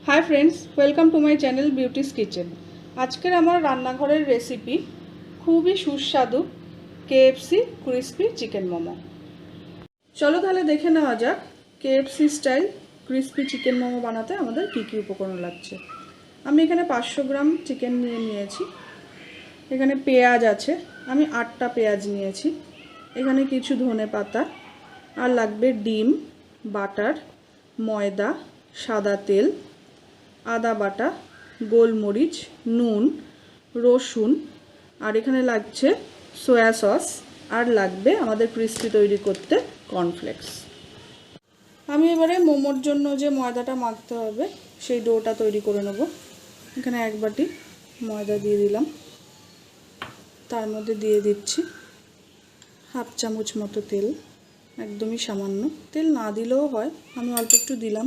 High friends welcome to my channel beauty's kitchen. आजकेर आमार रान्नाघरेर रेसिपि खूबई सुस्वादु KFC क्रिस्पी चिकेन मोमो। चलो ताहले देखे नेওয়া যাক KFC style crispy chicken momo बानाते आमादेर की की उपकरण लागছে। आमी एखाने 500 ग्राम चिकेन निये निয়েছি। एखाने पेঁয়াজ আছে, आमी 8टा पेঁয়াজ নিয়েছি। एखाने किछु धने पाता और लागबे डिम, बाटार, मयदा, सादा तेल, आदा बाटा, गोलमरिच, नून, रसुन और एखाने लागছে सोया सस और लागबे आमादेर क्रिस्पी तैरी करते कॉर्नफ्लेक्स। आमी एबारे मोमोर जोन्नो जे मयदाटा माखते होबे सेई डोटा तैरी करे नेब। एखाने एक बाटी मयदा दिए दिलाम, तार मध्य दिए दिচ্ছি हाफ चामच मतो तेल, एकदमই सामान्य तेल ना दिलेও হয়, আমি অল্প একটু দিলাম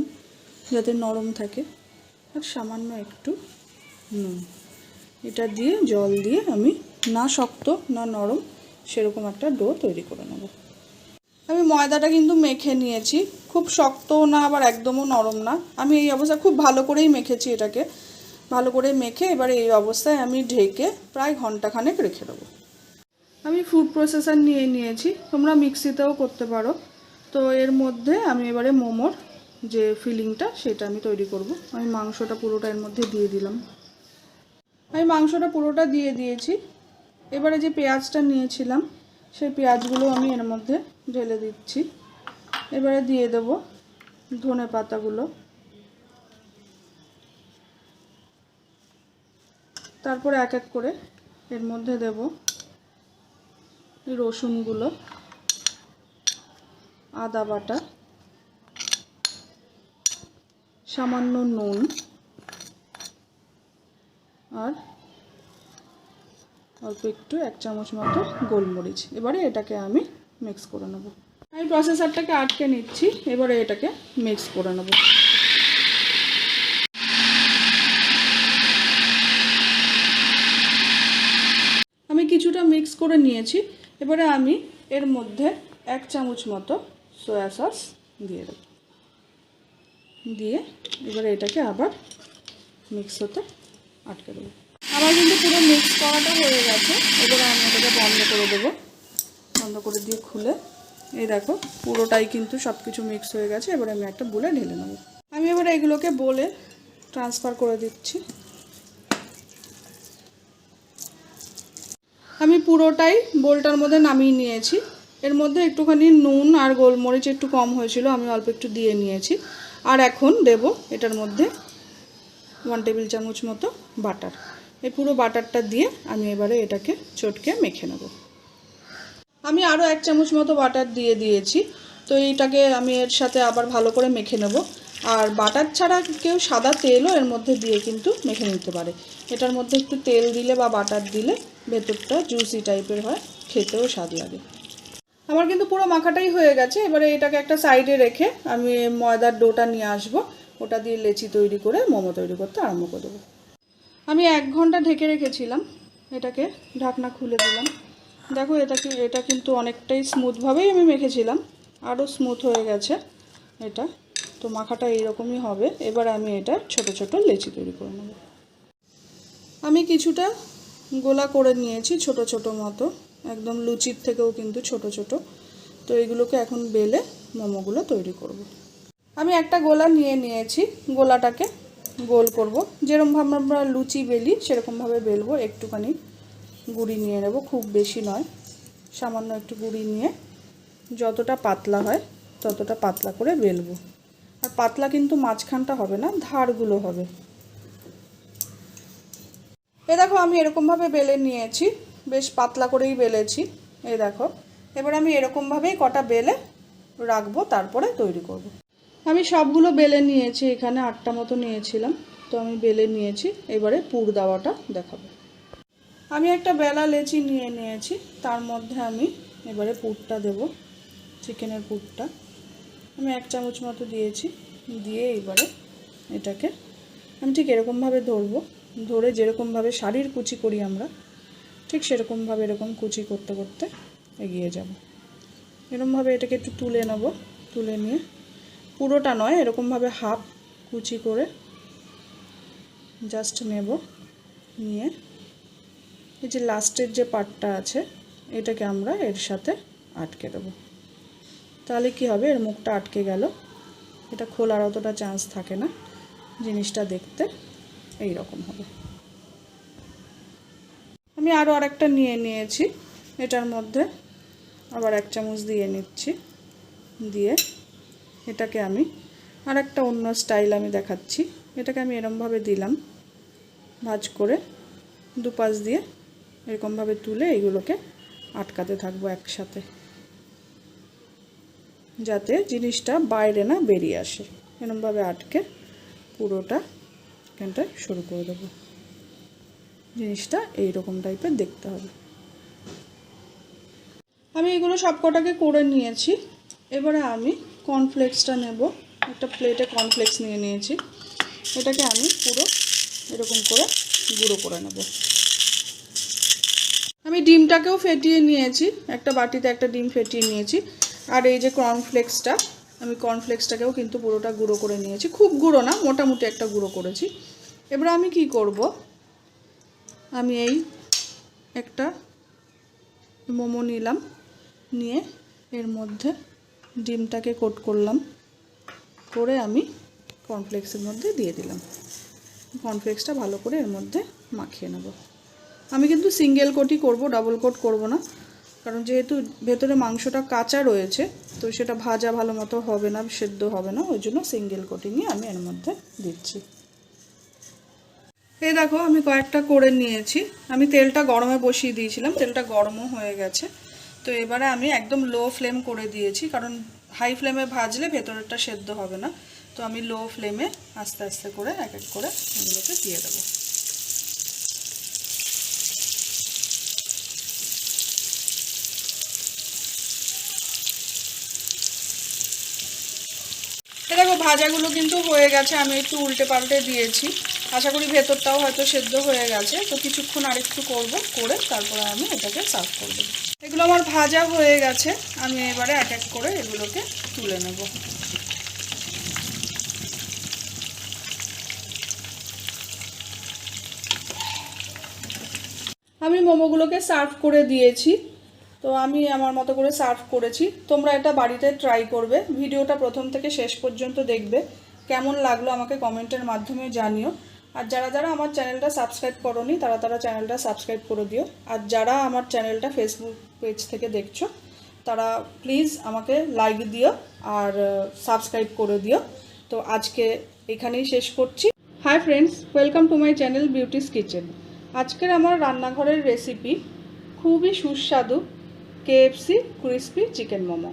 যাতে নরম থাকে, আর সামান্য একটু নুন। এটা দিয়ে জল দিয়ে আমি না শক্ত না নরম সেরকম একটা ডো তৈরি করে নেব। আমি ময়দাটা কিন্তু মেখে নিয়েছি, খুব শক্তও না আবার একদমও নরম না। আমি এই অবস্থায় খুব ভালো করেই মেখেছি, এটাকে ভালো করে মেখে এবারে এই অবস্থায় আমি ঢেকে প্রায় ঘন্টাখানেক রেখে দেবো। আমি ফুড প্রসেসর নিয়ে নিয়েছি, তোমরা মিক্সিতেও করতে পারো। তো এর মধ্যে আমি এবারে মোমোর যে ফিলিংটা সেটা আমি তৈরি করব। আমি মাংসটা পুরোটা এর মধ্যে দিয়ে দিলাম। আমি মাংসটা পুরোটা দিয়ে দিয়েছি। এবারে যে পেঁয়াজটা নিয়েছিলাম সেই পেঁয়াজগুলো আমি এর মধ্যে ঢেলে দিচ্ছি। এবারে দিয়ে দেব ধনে পাতাগুলো, তারপর এক এক করে এর মধ্যে দেব রসুনগুলো, আদা বাটা, সামান্য নুন আর অল্প একটু 1 চামচ মতো গোলমরিচ। এবারে এটাকে আমি মিক্স করে নেব। আমি প্রসেসরটাকে আটকে নিচ্ছি, এবারে এটাকে মিক্স করে নেব। আমি কিছুটা মিক্স করে নিয়েছি। এবারে আমি এর মধ্যে 1 চামচ মতো সয়া সস দিয়ে দেব, দিয়ে এবারে এটাকে আবার মিক্স হতে আটকে দেবো। আমার কিন্তু পুরো মিক্স করাটা হয়ে গেছে। এবারে আমি এটাকে বন্ধ করে দেবো। বন্ধ করে দিয়ে খুলে এই দেখো পুরোটাই কিন্তু সব কিছু মিক্স হয়ে গেছে। এবারে আমি একটা বোলে ঢেলে নেব। আমি এবারে এগুলোকে বোলে ট্রান্সফার করে দিচ্ছি। আমি পুরোটাই বোলটার মধ্যে নামিয়ে নিয়েছি। এর মধ্যে একটুখানি নুন আর গোলমরিচ একটু কম হয়েছিল, আমি অল্প একটু দিয়ে নিয়েছি। আর এখন দেব এটার মধ্যে 1 টেবিল চামচ মতো বাটার। এই পুরো বাটারটা দিয়ে আমি এবারে এটাকে চটকে মেখে নেব। আমি আরও 1 চামচ মতো বাটার দিয়ে দিয়েছি। তো এইটাকে আমি এর সাথে আবার ভালো করে মেখে নেব। আর বাটার ছাড়া কেউ সাদা তেলও এর মধ্যে দিয়ে কিন্তু মেখে নিতে পারে। এটার মধ্যে একটু তেল দিলে বা বাটার দিলে ভেতরটা জুসি টাইপের হয়, খেতেও স্বাদ লাগে। আমার কিন্তু পুরো মাখাটাই হয়ে গেছে। এবারে এটাকে একটা সাইডে রেখে আমি ময়দার ডোটা নিয়ে আসব, ওটা দিয়ে লেচি তৈরি করে মোমো তৈরি করতে আরম্ভ করে দেবো। আমি 1 ঘন্টা ঢেকে রেখেছিলাম, এটাকে ঢাকনা খুলে দিলাম। দেখো এটা কিন্তু অনেকটাই স্মুথভাবেই আমি মেখেছিলাম, আরও স্মুথ হয়ে গেছে এটা। তো মাখাটা এইরকমই হবে। এবার আমি এটা ছোট ছোট লেচি তৈরি করে নেব। আমি কিছুটা গোলা করে নিয়েছি ছোট ছোট মতো, একদম লুচির থেকেও কিন্তু ছোট ছোট। তো এগুলোকে এখন বেলে মোমোগুলো তৈরি করব। আমি একটা গোলা নিয়ে নিয়েছি, গোলাটাকে গোল করব। যেরকমভাবে আমরা লুচি বেলি সেরকমভাবে বেলবো। একটুখানি গুঁড়ি নিয়ে নেব, খুব বেশি নয়, সামান্য একটু গুঁড়ি নিয়ে যতটা পাতলা হয় ততটা পাতলা করে বেলবো। আর পাতলা কিন্তু মাঝখানটা হবে না, ধারগুলো হবে। এই দেখো আমি এরকমভাবে বেলে নিয়েছি, বেশ পাতলা করেই বেলেছি। এই দেখো এবার আমি এরকমভাবেই কটা বেলে রাখবো, তারপরে তৈরি করব। আমি সবগুলো বেলে নিয়েছি, এখানে 8টা মতো নিয়েছিলাম। তো আমি বেলে নিয়েছি, এবারে পুর দেওয়াটা দেখাবো। আমি একটা বেলা লেচি নিয়ে নিয়েছি, তার মধ্যে আমি এবারে পুরটা দেব, চিকেনের পুরটা। আমি 1 চামচ মতো দিয়েছি, দিয়ে এবারে এটাকে আমি ঠিক এরকমভাবে ধরবো, ধরে যেরকমভাবে শাড়ির কুচি করি আমরা ঠিক সেরকমভাবে এরকম কুচি করতে করতে এগিয়ে যাব। এরকমভাবে এটাকে একটু তুলে নেব, তুলে নিয়ে পুরোটা নয় এরকমভাবে হাফ কুচি করে জাস্ট নেব, নিয়ে এই যে লাস্টের যে পার্টটা আছে এটাকে আমরা এর সাথে আটকে দেব। তাহলে কি হবে, এর মুখটা আটকে গেল, এটা খোলার অতটা চান্স থাকে না, জিনিসটা দেখতে এই রকম হবে। আমি আরও আরেকটা নিয়ে নিয়েছি, এটার মধ্যে আবার 1 চামচ দিয়ে নিচ্ছি, দিয়ে এটাকে আমি আরেকটা অন্য স্টাইল আমি দেখাচ্ছি। এটাকে আমি এরকমভাবে দিলাম, ভাঁজ করে দুপাশ দিয়ে এরকমভাবে তুলে এইগুলোকে আটকাতে থাকবো একসাথে, যাতে জিনিসটা বাইরে না বেরিয়ে আসে। এরকমভাবে আটকে পুরোটা এখানটায় শুরু করে দেবো। জিনিসটা এইরকম টাইপের দেখতে হবে। আমি এগুলো সব কটাকে করে নিয়েছি। এবারে আমি কর্নফ্লেক্সটা নেব, একটা প্লেটে কর্নফ্লেক্স নিয়ে নিয়েছি। এটাকে আমি পুরো এরকম করে গুঁড়ো করে নেব। আমি ডিমটাকেও ফেটিয়ে নিয়েছি, একটা বাটিতে একটা ডিম ফেটিয়ে নিয়েছি। আর এই যে কর্নফ্লেক্সটা, আমি কর্নফ্লেক্সটাকেও কিন্তু পুরোটা গুঁড়ো করে নিয়েছি, খুব গুঁড়ো না, মোটামুটি একটা গুঁড়ো করেছি। এবার আমি কি করব, আমি এই একটা মোমো নিলাম, নিয়ে এর মধ্যে ডিমটাকে কোট করলাম, করে আমি কর্নফ্লেক্সের মধ্যে দিয়ে দিলাম। কর্নফ্লেক্সটা ভালো করে এর মধ্যে মাখিয়ে নেব। আমি কিন্তু সিঙ্গেল কোটই করব, ডাবল কোট করব না, কারণ যেহেতু ভেতরে মাংসটা কাঁচা রয়েছে তো সেটা ভাজা ভালো মতো হবে না, সেদ্ধ হবে না, ওই জন্য সিঙ্গেল কোটিংই আমি এর মধ্যে দিচ্ছি। এই দেখো আমি কয়েকটা করে নিয়েছি। আমি তেলটা গরমে বসিয়ে দিয়েছিলাম, তেলটা গরমও হয়ে গেছে। তো এবারে আমি একদম লো ফ্লেম করে দিয়েছি, কারণ হাই ফ্লেমে ভাজলে ভেতরেরটা সেদ্ধ হবে না। তো আমি লো ফ্লেমে আস্তে আস্তে করে এক এক করে এগুলোকে দিয়ে দেবো। দেখো ভাজাগুলো কিন্তু হয়ে গেছে, আমি একটু উল্টে পাল্টে দিয়েছি, আশা করি ভেতরটাও হয়তো সেদ্ধ হয়ে গেছে। তো কিছুক্ষণ আরেকটু করব, করে তারপরে আমি এটাকে সার্ভ করব। এগুলো আমার ভাজা হয়ে গেছে, আমি এবারে এক এক করে এগুলোকে তুলে নেব। আমি মোমোগুলোকে সার্ভ করে দিয়েছি। তো আমি আমার মতো করে সার্ভ করেছি, তোমরা এটা বাড়িতে ট্রাই করবে। ভিডিওটা প্রথম থেকে শেষ পর্যন্ত দেখবে, কেমন লাগলো আমাকে কমেন্টের মাধ্যমে জানিও। আর যারা যারা আমার চ্যানেলটা সাবস্ক্রাইব করোনি তারা চ্যানেলটা সাবস্ক্রাইব করে দিও। আর যারা আমার চ্যানেলটা ফেসবুক পেজ থেকে দেখছো তারা প্লিজ আমাকে লাইক দিও আর সাবস্ক্রাইব করে দিও। তো আজকে এখানেই শেষ করছি। Hi friends, welcome to my channel beauties kitchen. আজকের আমার রান্নাঘরের রেসিপি খুবই সুস্বাদু KFC ক্রিস্পি চিকেন মোমো।